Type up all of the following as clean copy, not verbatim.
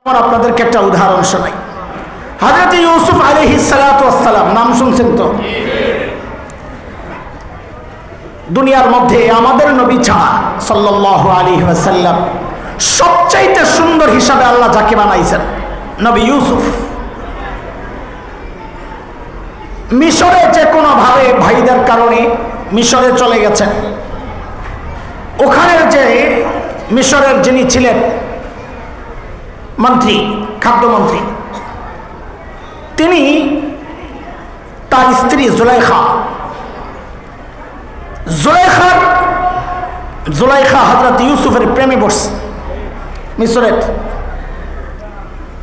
আপনাদেরকে একটা উদাহরণ শোনাই। হযরত ইউসুফ আলাইহিস সালাতু ওয়াস সালাম, নাম শুনছেন তো? দুনিয়ার মধ্যে আমাদের নবী ছাড়া সাল্লাল্লাহু আলাইহি ওয়াসাল্লাম সবচাইতে সুন্দর হিসাবে আল্লাহ যাকে বানাইছেন, নবী ইউসুফ। মিশরে যে কোনো ভাবে ভাইদের কারণে মিশরে চলে গেছেন। ওখানের যে মিশরের যিনি ছিলেন মন্ত্রী, খাদ্যমন্ত্রী, তিনি তার স্ত্রী জুলাইখা হযরত ইউসুফের প্রেমে পড়ছে। মিশরের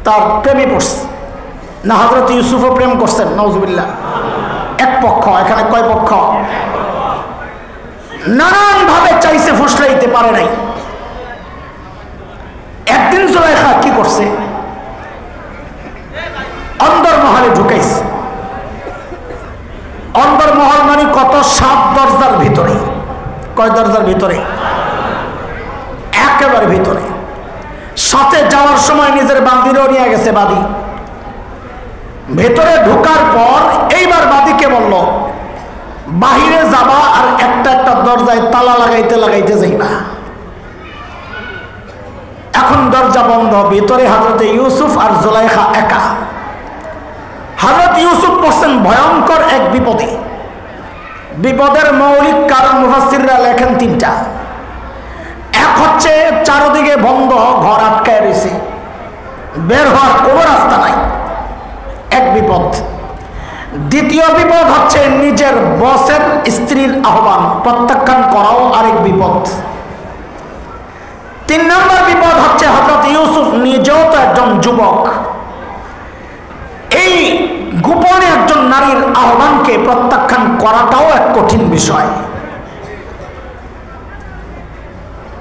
তার প্রেমে পড়ছে না, হযরত ইউসুফও প্রেম করছেন, নাউজুবিল্লাহ। এক পক্ষ, এখানে কয় পক্ষ? নানান ভাবে চাইছে, ফুসলাইতে পারে নাই। একদিন জুলাইখা কি করছে? অন্দরমহলে ঢুকাইছে। অন্দরমহল মানে কত? 7 দরজার ভিতরে। কয় দরজার ভিতরে? একেবারে ভিতরে। সাথে যাওয়ার সময় নিজের বাদীরও নিয়ে গেছে। বাদী ভেতরে ঢোকার পর এইবার বাদীকে বলল, বাহিরে যাবা আর একটা একটা দরজায় তালা লাগাইতে লাগাইতে যাইবা। এখন দরজা বন্ধ, ভিতরে হযরত ইউসুফ আর জুলাইখা একা। হযরত ইউসুফ পড়ছেন ভয়ঙ্কর এক বিপদে। বিপদের মৌলিক কারণ মুফাসসিররা লেখেন 3টা। এক হচ্ছে চারদিকে বন্ধ, ঘর আটকায় রয়েছে, বের হওয়ার কোনো রাস্তা নাই, এক বিপদ। দ্বিতীয় বিপদ হচ্ছে নিজের বসের স্ত্রীর আহ্বান প্রত্যাখ্যান করাও আরেক বিপদ। 3 নম্বর বিপদ হচ্ছে হযরত ইউসুফ নিজেও তো একজন যুবক। এই গোপনে একজন নারীর আহ্বানকে প্রত্যাখ্যান করাটাও এক কঠিন বিষয়।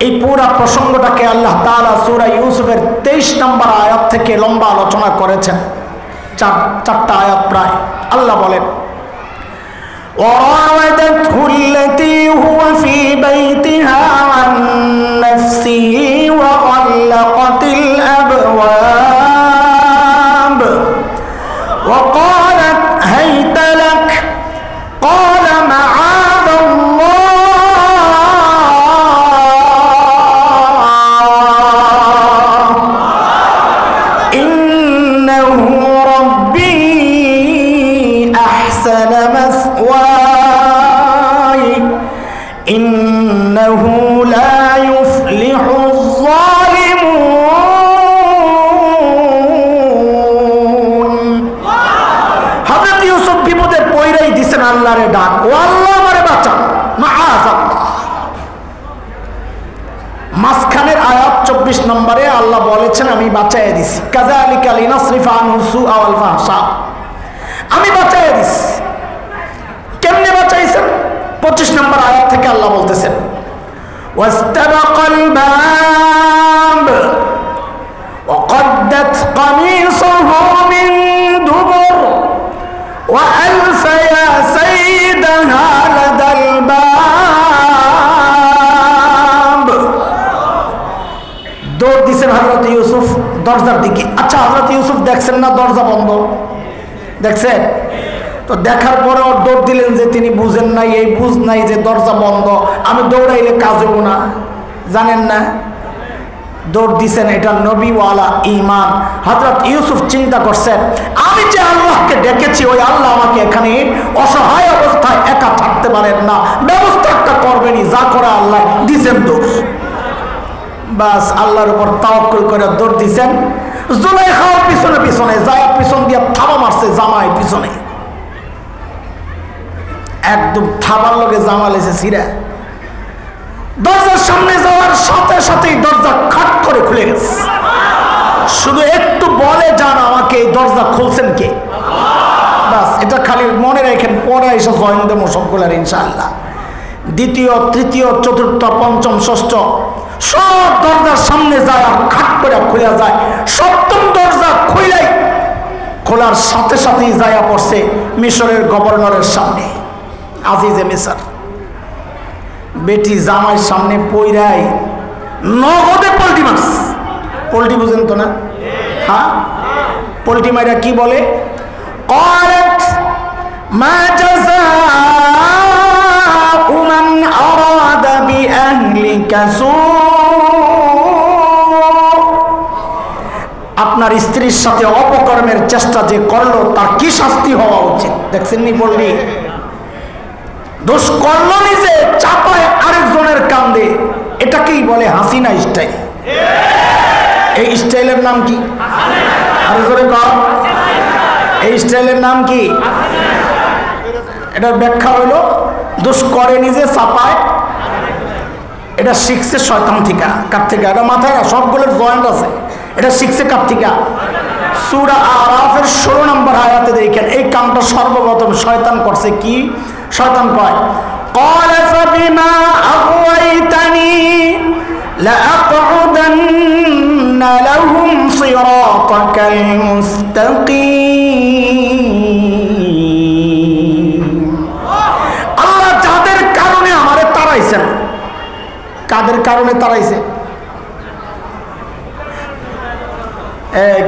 এই পুরা প্রসঙ্গটাকে আল্লাহ তাআলা সূরা ইউসুফের 23 নম্বর আয়াত থেকে লম্বা আলোচনা করেছেন। 4টা আয়াত প্রায়। আল্লাহ বলেন, وراودته التي هو في بيتها عن نفسه وغلقت الأبواب وقالت هيت لك قال معاذ الله إنه ربي أحسن مثواي إنه لا يفلح الظالمون। হযরত ইউসুফ বিপদে পড়েই দিছেন আল্লাহরে ডাক, ও আল্লাহ আমারে বাঁচাও, মাআযাল্লাহ। মাঝখানের আয়াত 24 নম্বরে আল্লাহ বলেছেন, আমি বাঁচাইয়া দিছি। কাযালিকা লিনাসরিফা আনহু সুআ ওয়াল ফাহশা, আমি বাঁচাইয়া দিছি। কেমনে বাঁচাইছেন? 25 নম্বর আয়াত থেকে আল্লাহ বলতেছেন, ওয়াস্তাবাকাল বাব ওয়াকদ্দাত কামিসাহু মিন দুবুর ওয়া আলফা ইয়া সাইয়্যিদাহা লাদাল বাব। দৌড় দিছেন হযরত ইউসুফ দরজার দিকে। আচ্ছা, হযরত ইউসুফ দেখছেন না দরজা বন্ধ? দেখছেন তো? দেখার পরে ওর দৌড় দিলেন যে তিনি বুঝেন নাই, এই বুঝ নাই যে দরজা বন্ধ, আমি দৌড়াইলে কাজ হবো না, জানেন না? দৌড় দিছেন, এটা নবীওয়ালা ঈমান। হযরত ইউসুফ চিন্তা করছেন, আমি যে আল্লাহকে ডেকেছি, ওই আল্লাহ আমাকে এখানে অসহায় অবস্থায় একা থাকতে পারেন না, ব্যবস্থা একটা করবেনই। যা করে আল্লাহ দিছেন দৌড়। বাস আল্লাহর উপর তাওয়াক্কুল করে দৌড় দিছেন। জুলাইখাও পিছনে পিছনে যায়, পিছন দিয়ে থাবা মারছে জামাই পিছনে, একদম থাবার লগে জামা লেছে ছিঁড়া। দরজার সামনে যাওয়ার সাথে সাথেই দরজা খাট করে খুলে গেছে। শুধু একটু বলে যান আমাকে, এই দরজা খুলছেন কে? বাস এটা খালি মনে রাখেন, পরে এসে জয়েন দেবো সবগুলার ইনশাআল্লাহ। দ্বিতীয়, তৃতীয়, চতুর্থ, পঞ্চম, ষষ্ঠ সব দরজার সামনে যায় আর খাট করে খুলে যায়। সপ্তম দরজা খোলার সাথে সাথেই যায়া পড়ছে মিশরের গভর্নরের সামনে, আজিজে মিসর। বেটি জামাইয়ের সামনে পইরাই নগদে পোল্ট্রি মাছ। পোল্ট্রি বুঝেন তো না? হ্যাঁ, পোল্ট্রি মাইরা কি বলে, قالت ما جزاء من أراد بأهلك سوء, আপনার স্ত্রীর সাথে অপকর্মের চেষ্টা যে করলো তার কি শাস্তি হওয়া উচিত। দেখছেন নি বললি, দোষ করলো নিজে, চাপায় আরেকজনের কান্দে, এটাকেই বলে হাসিনা স্টাইল। এই স্টাইলের নাম কি? আরে জোরে কর, এই স্টাইলের নাম কি? এটার ব্যাখ্যা হইল দোষ করে নিজে, চাপায়, এটা শিখছে শয়তান থেকে। কার থেকে? এটা মাথায় সবগুলোর জয়েন্ট আছে। এটা শিখছে কার থেকে? সূরা আরাফের 16 নম্বর আয়াতে দেখেন এই কামটা সর্বপ্রথম শয়তান করছে। কি শয়তান কয়? قال فبما أغويتني لأقعدن لهم صراطك المستقيم। আল্লাহ যাদের কারণে আমারে তাড়াইছেন, কাদের কারণে তাড়াইছে?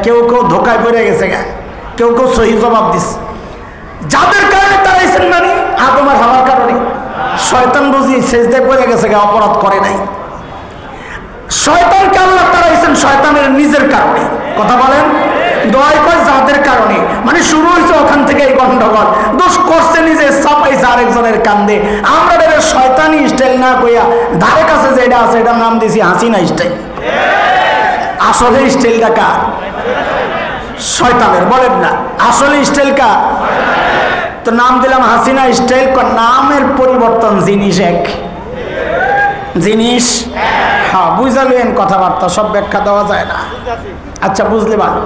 কেউ কেউ ধোকায় পড়ে গেছে, কেউ কেউ সহি জবাব দিচ্ছে। যাদের কারণে তাড়াইছেন মানে আদম আর হাওয়ার কারণে। শয়তান বুঝি সেজদায় পড়ে গেছে, অপরাধ করে নাই। শয়তানকে আল্লাহ তাড়াইছেন শয়তানের নিজের কারণে। কথা বলেন, দয় কয় যাদের কারণে, মানে শুরু হয়েছে ওখান থেকে এই গন্ডগোল। দোষ করছে নিজে, চাপাইছে আরেকজনের কান্দে। আমরা এর শয়তানি স্টাইল না কইয়া ধারে কাছে যেটা আছে এটার নাম দিয়েছি হাসিনা স্টাইল। আসলে স্টাইলটা কার? শয়তানের। বলেন না আসলে স্টাইল কার? তো নাম দিলাম হাসিনা স্টাইল। নামের পরিবর্তন, জিনিস এক। জিনিস হ্যাঁ, বুঝালেন কথাবার্তা, সব ব্যাখ্যা দেওয়া যায় না। আচ্ছা বুঝলে ভালো।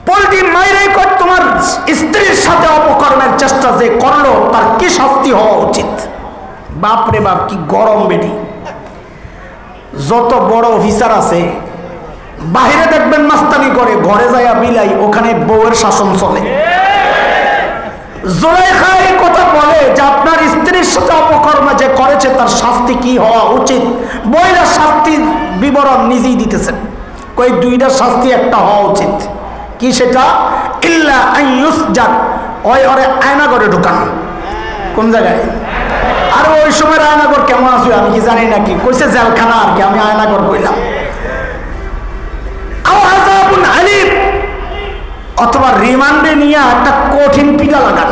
পোল্ট্রি মাইরে কর তোমার স্ত্রীর সাথে অপকর্মের চেষ্টা যে করলো তার কি শাস্তি হওয়া উচিত। বাপরে বাপ, কি গরম বেটি। যত বড় অফিসার আছে বাহিরে দেখবেন মাস্তানি করে, ঘরে যাইয়া বিলাই, ওখানে বউয়ের শাসন চলে। জুলাইখা এই কথা বলে যে আপনার স্ত্রীর সাথে অপকর্ম যে করেছে তার শাস্তি কি হওয়া উচিত। বইরা শাস্তির বিবরণ নিজেই দিতেছেন। কই দুইটা শাস্তি একটা হওয়া উচিত। কি সেটা? ইল্লা আইয়ুসজান, ওই ওরে আয়না করে ঢুকান। কোন জায়গায়? আর ওই সময় আয়নাঘর কেমন আছে আমি কি জানি নাকি, কইছে জেলখানা আর কি, আমি আয়নাঘর কইলাম। অথবা রিমান্ডে নিয়ে একটা কঠিন পিটা লাগান।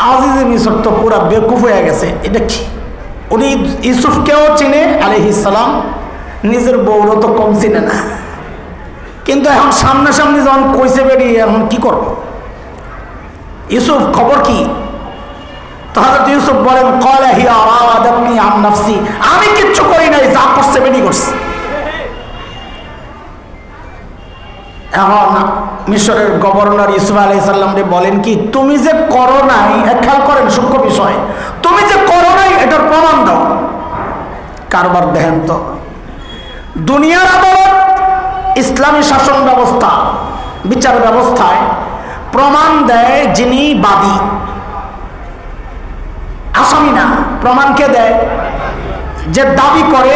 আজিজে মিশর তো পুরা বেকুফ হয়ে গেছে। এটা কি? উনি ইউসুফকেও চিনে আলাইহিস সালাম, নিজের বউরও তো কম চিনে না। কিন্তু এখন সামনাসামনি যখন কইছে বেরিয়ে, এখন কি করব? ইউসুফ খবর কি? হযরত ইউসুফ বলেন ক্বালা হিয়া রাওয়াদাতনি আন নাফসি, আমি কিচ্ছু করি নাই, যা করছে বেরি করছে। এখন মিশরের গভর্নর ইউসুফ আলাইহিস সালামকে বলেন কি, তুমি যে করো নাই, খেয়াল করেন সূক্ষ্ম বিষয়, তুমি যে করো নাই এটার প্রমাণ দাও। কারবার দেখেন তো, দুনিয়ার আদালত, ইসলামী শাসন ব্যবস্থা, বিচার ব্যবস্থায় প্রমাণ দেয় যিনি বাদী, আসামি না। প্রমাণকে দেয় যে দাবি করে,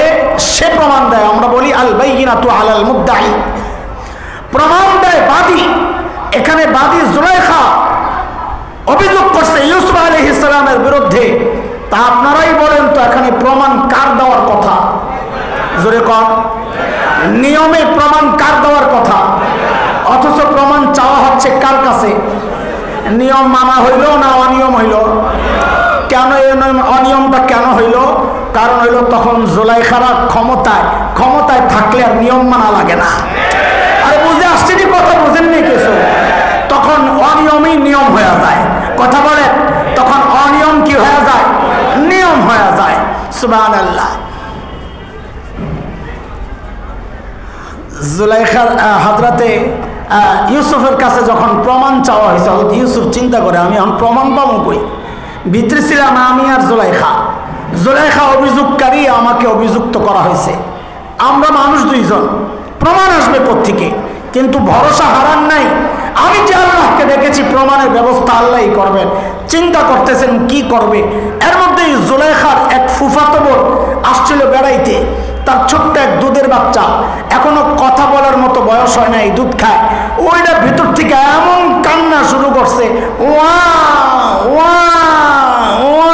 সে প্রমাণ দেয়। আমরা বলি আল বাইয়িনাতু আলাল মুদ্দাই। প্রমাণ দেয় বাদী। এখানে বাদী জুলাইখা অভিযোগ করছে ইউসুফ আলাইহিস সালামের বিরুদ্ধে। তা আপনারাই বলেন তো এখানে প্রমাণ কার দেওয়ার কথা? জোরে কর। নিয়মে প্রমাণ কার দেওয়ার কথা? অথচ প্রমাণ চাওয়া হচ্ছে কার কাছে? নিয়ম মানা হইল না অনিয়ম হইল? কেন এই অনিয়মটা কেন হইল? কারণ হইল তখন জুলাইখারা ক্ষমতায় থাকলে আর নিয়ম মানা লাগে না। আরে বুঝে আসছে কি কথা? বুঝেননি কিছু? তখন অনিয়মই নিয়ম হয়ে যায়। কথা বলে, তখন অনিয়ম কি হয়ে যায়? নিয়ম হয়ে যায়। সুবহানাল্লাহ। জুলাইখার হযরতে ইউসুফের কাছে যখন প্রমাণ চাওয়া হয়েছে, ইউসুফ চিন্তা করে আমি এখন প্রমাণ পাবো কই? ভিতরে ছিলাম আমি আর জুলাইখা। জুলাইখা অভিযোগকারী, আমাকে অভিযুক্ত করা হয়েছে। আমরা মানুষ দুইজন, প্রমাণ আসবে কোত্থেকে? কিন্তু ভরসা হারান নাই। আমি যে আল্লাহকে দেখেছি, প্রমাণের ব্যবস্থা আল্লাহই করবেন। চিন্তা করতেছেন কি করবে। এর মধ্যে জুলাইখার এক ফুফাতো বোন আসছিল বেড়াইতে, তার ছোট্ট এক দুধের বাচ্চা, এখনো কথা বলার মতো বয়স হয় নাই, দুধ খায়। ওইটা ভিতর থেকে এমন কান্না শুরু করছে, ওয়া ওয়া ওয়া,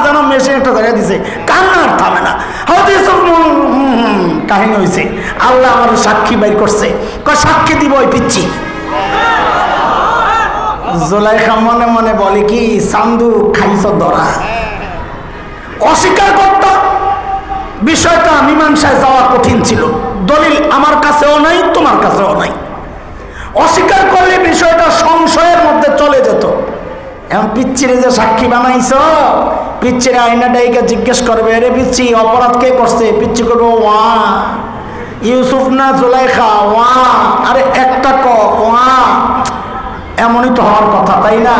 যেন মেশিন একটা জায়গায় দিছে, কান্নার থামে না। কাহিনী হয়েছে, আল্লাহ আমার সাক্ষী বাইর করছে, সাক্ষী দিব ওই পিচ্ছি। জুলাইখা মনে মনে বলে কি, সান্দু খাইছ ধরা। অস্বীকার করত, বিষয়টা মীমাংসায় যাওয়া কঠিন ছিল। দলিল আমার কাছেও নাই, তোমার কাছেও নাই। অস্বীকার করলে বিষয়টা সংশয়ের মধ্যে চলে যেত। এখন পিচ্চিরে যে সাক্ষী বানাইছ, পিচ্চিরে আইনা ডাইকে জিজ্ঞেস করবে, রে পিচ্ছি অপরাধ কে করছে? পিচ্ছি করবো ওয়া ইউসুফ না জুলাইখা, ওয়া আরে একটা ক ওয়া। এমনই তো হওয়ার কথা, তাই না?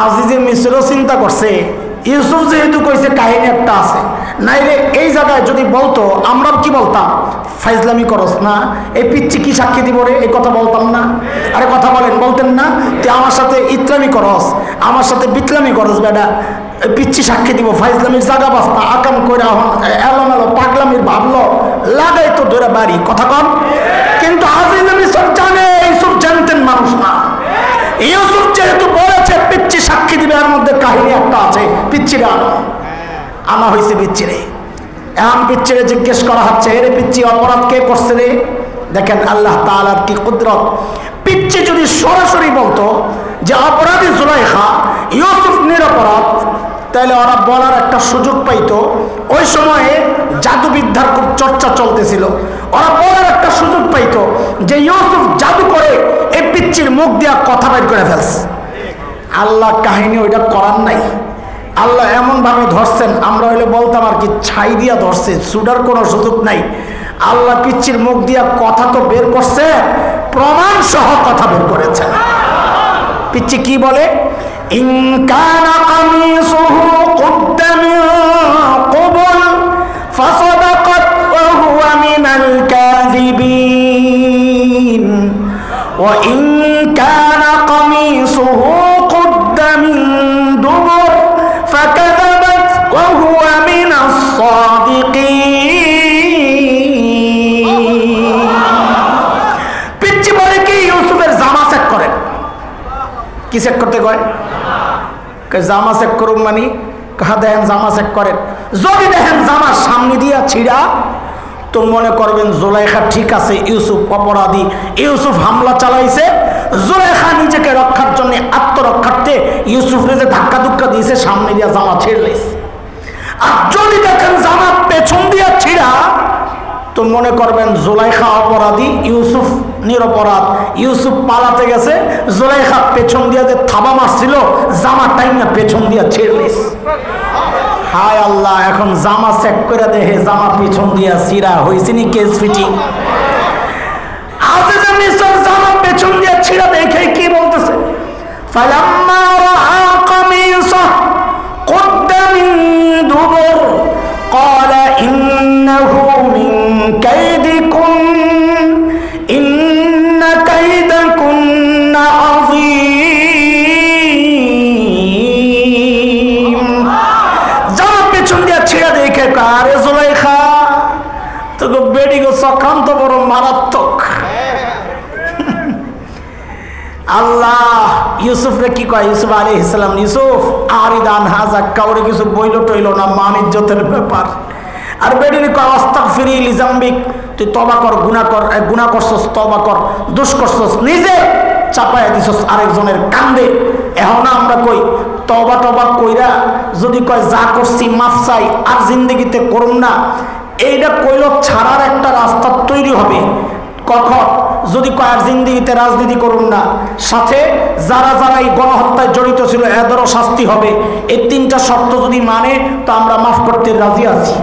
আজিজে মিশরও চিন্তা করছে, ইউসুফ যেহেতু কইছে কাহিনী একটা আছে, নাইলে এই জায়গায় যদি বলতো আমরা কি বলতাম, ফাইজলামি করস না, এই পিচ্ছি কি সাক্ষী দিব রে, এই কথা বলতাম না। আরে কথা বলেন, বলতেন না? তুই আমার সাথে ইতলামি করস, আমার সাথে বিতলামি করস, বেটা পিচ্ছি সাক্ষী দিব, ফাইজলামির জায়গা বাস না, আকাম করে এলোমেলো পাগলামির ভাবলো লাগাই তো ধরে বাড়ি, কথা কম। কিন্তু আজিজে মিশর জানে, ইউসুফ জানতেন মানুষ না। ইউসুফ যেহেতু বলেছে পিচ্ছি সাক্ষী দিবে, এর মধ্যে কাহিনী একটা আছে, পিচ্ছিরে আনা হয়েছে। পিচ্ছিরে এখন পিচ্ছিরে জিজ্ঞেস করা হচ্ছে, এরে পিচ্ছি অপরাধ কে করছে রে? দেখেন আল্লাহ তাআলার কি কুদরত। পিচ্ছি যদি সরাসরি বলতো যে অপরাধী জুলাইখা, ইউসুফ নিরপরাধ, তাহলে ওরা বলার একটা সুযোগ পাইতো। ওই সময়ে জাদুবিদ্যার খুব চর্চা চলতেছিল, ওরা বলার একটা সুযোগ পাইতো যে ইউসুফ জাদু করে এই পিচ্চির মুখ দিয়া কথা বের করে ফেলছে। আল্লাহ কাহিনী ওইটা করার নাই। আল্লাহ এমন ভাবে ধরছেন, আমরা হইলে বলতাম আর কি ছাই দিয়া ধরছে, ছুটার কোনো সুযোগ নাই। আল্লাহ পিচ্চির মুখ দিয়া কথা তো বের করছে, প্রমাণ সহ কথা বের করেছে। পিচ্চি কি বলে, ইন কানা কামিসুহু কুদ্দা মিন ক্বাবল ফাসাদাকাত ওয়া হুয়া মিনাল কাযিবিন ওয়া ইন কানা কামিসুহু কুদ্দা মিন দুবুর ফাকাযাবাত ওয়া হুয়া মিনাস সাদিকিন। পিচ্চি বলে কি, ইউসুফের জামা চেক করেন। কি চেক করতে কয়? জামা চেক করুন মানে কাহা দেখেন জামা চেক করেন। যদি দেখেন জামা সামনে দিয়া ছিড়া, তো মনে করবেন জুলাইখা ঠিক আছে, ইউসুফ অপরাধী, ইউসুফ হামলা চালাইছে। জুলাইখা নিজেকে রক্ষার জন্য, আত্মরক্ষার্থে ইউসুফরে যে ধাক্কা ধুক্কা দিয়েছে, সামনে দিয়া জামা ছিড়লেছে। আর যদি দেখেন জামা পেছন দিয়া ছিড়া, তো মনে করবেন জুলাইখা অপরাধী, ইউসুফ নিরপরাধ। ইউসুফ পালাতে গেছে, জুলাইখা পেছন দিয়া যে থাবা মারছিল, জামা টাইম না পেছন দিয়া ছিড়লিস। হায় আল্লাহ, এখন জামা চেক করে দেখে জামা পেছন দিয়া ছিড়া হয়েছে নি কেস ফিটিং। আজিজে মিশর জামা পেছন দিয়া ছিড়া দেখে কি বলতেছে, ফালাম্মা রাআ কামিসাহু কুদ্দা মিন দুবুর ক্বালা ইন্নাহু মিন কাইদিকুম ইন্না কাইদাকুন্না আযীম। জামা পেছন দিয়া ছিড়া দেখে আরে জুলাইখা তো বেডি গো সকান্ত বড় মারাত্মক। আল্লাহ ইউসুফরে কি কয়, ইউসুফ আলাইহিস সালাম, ইউসুফ আরিদান হাজা, কাউরে কিছু বইল টইল না, মান ইজ্জতের ব্যাপার। আর বেডির কয় আস্তাগফিরি লিজাম্বিক, তুই তওবা কর, গুনাহ করছস, তওবা কর, দোষ করছস, নিজে চাপায়া দিছস আরেকজনের কান্দে। এখন আমরা কই তওবা টবা কইরা যদি কয় যা করছি মাফ চাই, আর জিন্দেগিতে করুন না, এইটা কইল ছাড়ার একটা রাস্তা তৈরি হবে। কখন? যদি কয়ার জিন্দিগিতে রাজনীতি করুন না, সাথে যারা যারা এই গণহত্যায় জড়িত ছিল এদেরও শাস্তি হবে। এই তিনটা শর্ত যদি মানে, তো আমরা মাফ করতে রাজি আছি।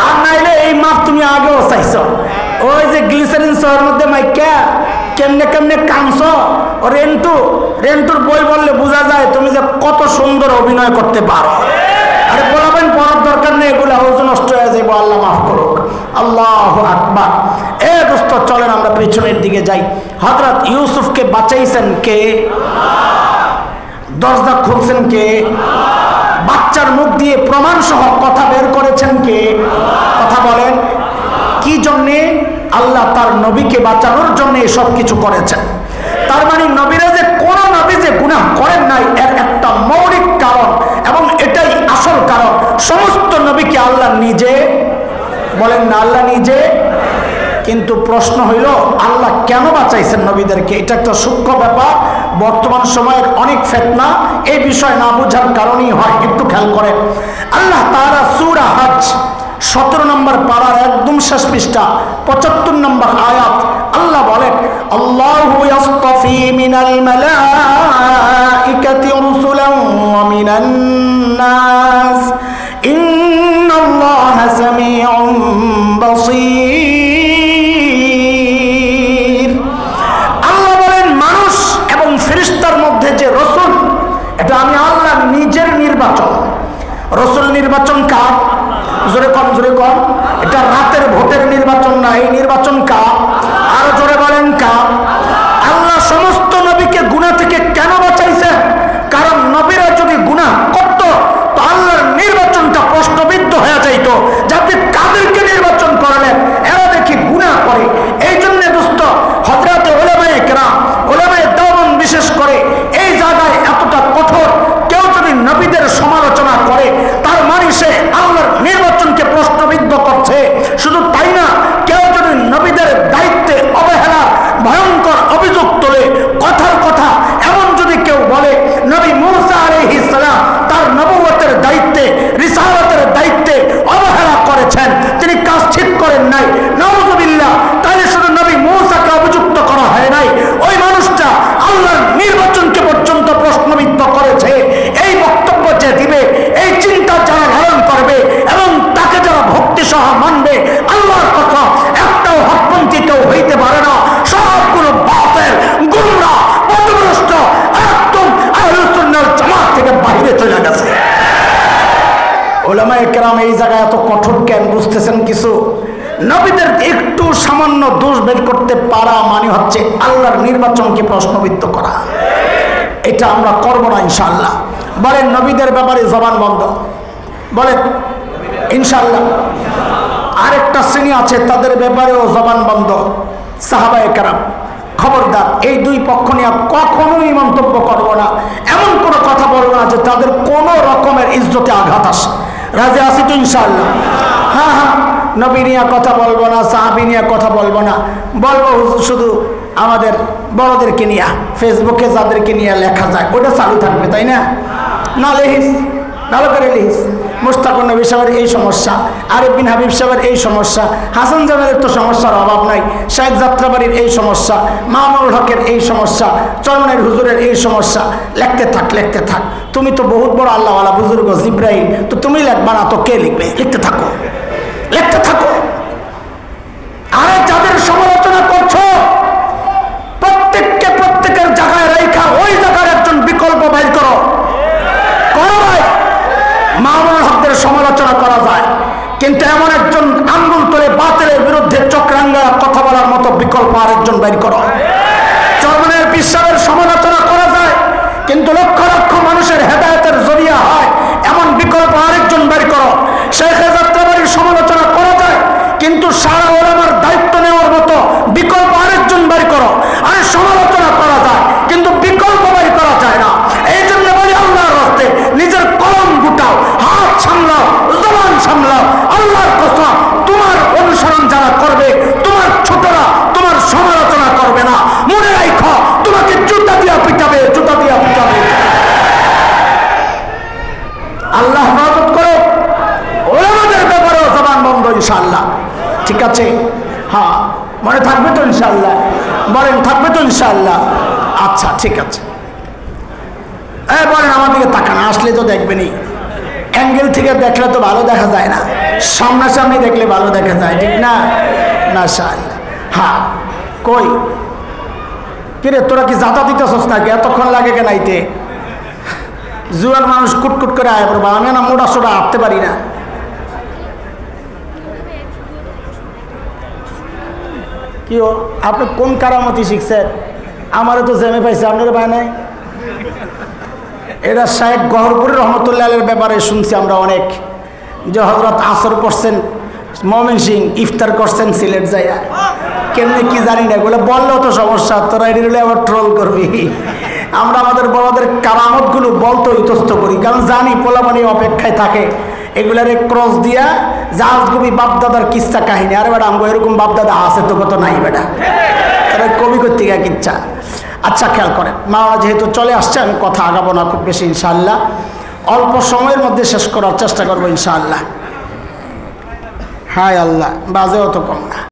আর নাইলে এই মাফ তুমি আগেও চাইছ। ওই যে গ্লিসারিন শহরের মধ্যে মাইকা কেমনে কেমনে কাঁদছ, রেন্টুর বই বললে বোঝা যায় তুমি যে কত সুন্দর অভিনয় করতে পারো। আরে বলাবেন পড়ার দরকার নেই, এগুলো হয়তো নষ্ট হয়ে যাবো, আল্লাহ মাফ করুক। আল্লাহু আকবার। এ দোস্ত চলেন আমরা যাই, হযরত ইউসুফকে বাঁচাইছেন কে? দরজা খুলছেন কে? বাচ্চার মুখ দিয়ে প্রমাণ সহ কথা বের করেছেন কে? কথা বলেন। কি জন্যে? আল্লাহ তার নবীকে বাঁচানোর জন্য সব কিছু করেছেন। তার মানে নবীরা যে কোন নবী যে গুনাহ করেন নাই এর একটা মৌলিক কারণ, এবং এটাই আসল কারণ, সমস্ত নবীকে আল্লাহ নিজে বলেন না, আল্লাহ নিজে। কিন্তু প্রশ্ন হইল আল্লাহ কেন বাঁচাইছেন নবীদেরকে? এটা একটা সূক্ষ্ম ব্যাপার, বর্তমান সময়ের অনেক ফিতনা এই বিষয় না বোঝার কারণেই হয়। একটু খেয়াল করেন, আল্লাহ তাআলা সূরা হজ 17 নম্বর পারার একদম শেষ পৃষ্ঠা 75 নম্বর আয়াত আল্লাহ বলেন, আল্লাহু ইয়াসতাফি মিনাল মালাইকাতি রাসূলান ওয়া মিনান নাস ইন্নাল্লাহা সামিউন বাসীর। আল্লাহ বলেন মানুষ এবং ফেরেশতার মধ্যে যে রাসূল, এটা আমি আল্লাহ নিজের নির্বাচন। রাসূল নির্বাচন কার? জোরে কম, জোরে কম। এটা রাতের ভোটের নির্বাচন না, এই নির্বাচন কার? আরো জোরে বলেন কার? আল্লাহ সমস্ত নবীকে গুনাহ থেকে কেন বাঁচাইছেন? কারণ নবীরা যদি গুনাহ করত তো আল্লাহর নির্বাচনটা প্রশ্নবিদ্ধ হয়ে যাইত, যাতে কাদেরকে নির্বাচন করলেন, এরা দেখি গুনাহ করে। এই জন্য দোস্ত হযরত উলামায়ে কেরাম, উলামায়ে দেওবন্দ বিশেষ করে এই জায়গায় এতটা কঠোর। কেউ যদি নবীদের সমালোচনা করে তার মানে সে আল্লাহর নির্বাচনকে প্রশ্নবিদ্ধ করছে। শুধু তাই না, কেউ যদি নবীদের দায়িত্বে অবহেলার ভয়ঙ্কর অভিযোগ তোলে, কথার কথা এমন যদি কেউ বলে নবী মূসা আলাইহিস সালাম তার নবুয়তের দায়িত্বে, রিসালাতের দায়িত্বে অবহেলা করেছেন, তিনি কাজ ঠিক করেন নাই, নাউযুবিল্লাহ, তাহলে শুধু নবী মূসাকে অভিযুক্ত করা হয় নাই, ওই মানুষটা আল্লাহর নির্বাচনকে পর্যন্ত প্রশ্নবিদ্ধ করেছে। এই বক্তব্য যে দিবে, এই চিন্তা যারা ধারণ করবে এবং তাকে যারা ভক্তি সহ মানবে, আল্লাহর কথা একটাও হকপন্থী কেউ হইতে পারে না। সবগুলো বাতিল, গুমরাহ, পথভ্রষ্ট, একদম আহলুস সুন্নাহ জামাত থেকে বাইরে চলে গেছে। উলামায়ে কেরাম এই জায়গায় এত কঠোর কেন বুঝতেছেন কিছু? নবীদের একটু সামান্য দোষ বের করতে পারা মানে হচ্ছে আল্লাহর নির্বাচনকে প্রশ্নবিদ্ধ করা। এটা আমরা করব না ইনশাআল্লাহ। বলেন নবীদের ব্যাপারে জবান বন্ধ, বলেন ইনশাআল্লাহ। আরেকটা শ্রেণী আছে তাদের ব্যাপারেও জবান বন্ধ, সাহাবায়ে কেরাম। খবরদার, এই দুই পক্ষ নিয়ে কখনোই মন্তব্য করব না, এমন কোনো কথা বলবো না যে তাদের কোনো রকমের ইজ্জতে আঘাত আসে। রাজি আছি তো ইনশাআল্লাহ? হ্যাঁ হ্যাঁ, নবী নিয়ে কথা বলবো না, সাহাবী নিয়ে কথা বলবো না, বলবো শুধু আমাদের বড়দেরকে নিয়ে, ফেসবুকে যাদেরকে নিয়ে লেখা যায় ওটা চালু থাকবে, তাই না? না লিখিস, ভালো করে লিখিস। মুশতাকুর নবী সাহেবের এই সমস্যা, আরিফ বিন হাবিব সাহেবের এই সমস্যা, হাসান জামালের তো সমস্যার অভাব নাই, শাহেখ যাত্রাবাড়ির এই সমস্যা, মামুনুল হকের এই সমস্যা, চরমনের হুজুরের এই সমস্যা, লিখতে থাক, লিখতে থাক। তুমি তো বহুত বড় আল্লাহওয়ালা বুজুর্গ জিব্রাইল, তো তুমি লিখবা না তো কে লিখবে? লিখতে থাকো, লিখতে থাকো। আরে যাদের সমালোচনা করছো প্রত্যেককে প্রত্যেকের জায়গায় রেখা ওই জায়গার একজন বিকল্প বাইর করো, করো ভাই। মামুনুল হকদের সমালোচনা করা যায়, কিন্তু এমন একজন আঙ্গুল তুলে বাতিলের বিরুদ্ধে চক্রাঙ্গা কথা বলার মতো বিকল্প আরেকজন বাইর করো। চরমনের পীর সাহেবের সমালোচনা করা যায়, কিন্তু লক্ষ লক্ষ মানুষের হেদায়েতের জরিয়া হয় এমন বিকল্প আরেকজন বাইর করো। শেখ যাত্রাবাড়ির সমালোচনা করা যায়, কিন্তু সারা ওলামার দায়িত্ব নেওয়ার মতো বিকল্প আরেকজন বাইর করো। আর সমালোচনা করা যায়, কিন্তু বিকল্প বাইর করা যায় না। এই জন্য বলি আল্লাহর রাস্তে নিজের কলম গুটাও, হাত সামলাও, জবান সামলাও। আল্লাহর কসম, তোমার অনুসরণ যারা করবে, তোমার ছোটরা তোমার সমালোচনা করবে না। মনে রাখো, তোমাকে জুতা দিয়া পিটাবে, জুতা দিয়া পিটাবে। আল্লাহ হেফাজত করো। ওলামাদের ব্যাপারেও জবান বন্ধ ইনশাআল্লাহ, ঠিক আছে? হ্যাঁ, মনে থাকবে তো ইনশাআল্লাহ? বলেন থাকবে তো ইনশাআল্লাহ? আচ্ছা ঠিক আছে। বলেন আমার দিকে তাকান, আসলে তো দেখবেনই। অ্যাঙ্গেল থেকে দেখলে তো ভালো দেখা যায় না, সামনাসামনি দেখলে ভালো দেখা যায়, ঠিক না? মাশাআল্লাহ। হ্যাঁ, কই কিরে তোরা কি জাতা দিতেছস নাকি? এতক্ষণ লাগে কেন আইতে? জুয়ার মানুষ কুটকুট করে আয় পড়বা, আমি না মোটা সোটা হাঁটতে পারি না। কি ও আপনি কোন কারামতি শিখছেন? আমারও তো জেমে পাইছে, আপনার পায় নাই? এরা শাহেখ গহরপুরি রহমতুল্লাহ আলাইহির ব্যাপারে শুনছি আমরা অনেক, যে হযরত আসর পড়ছেন ময়মনসিং, ইফতার করছেন সিলেট যাইয়া, কেমনি কি জানি না, এগুলো বললেও তো সমস্যা, তোরা এগুলো আবার ট্রোল করবি। আমরা আমাদের বড়দের কারামতগুলো বলতে ইতস্ত করি, কারণ জানি পোলাপানি অপেক্ষায় থাকে এগুলার ক্রস দিয়া জাহাজগুবি বাপদাদার কিচ্ছা কাহিনী। আরে বেটা আমগো এরকম বাপদাদা আছে তো কত নাই বেটা, তারা কবি করতে গা কিচ্ছা। আচ্ছা খেয়াল করেন, মাওলানা যেহেতু চলে আসছে আমি কথা আগাবো না খুব বেশি ইনশাআল্লাহ, অল্প সময়ের মধ্যে শেষ করার চেষ্টা করবো ইনশাআল্লাহ। হায় আল্লাহ, বাজেও তো কম না।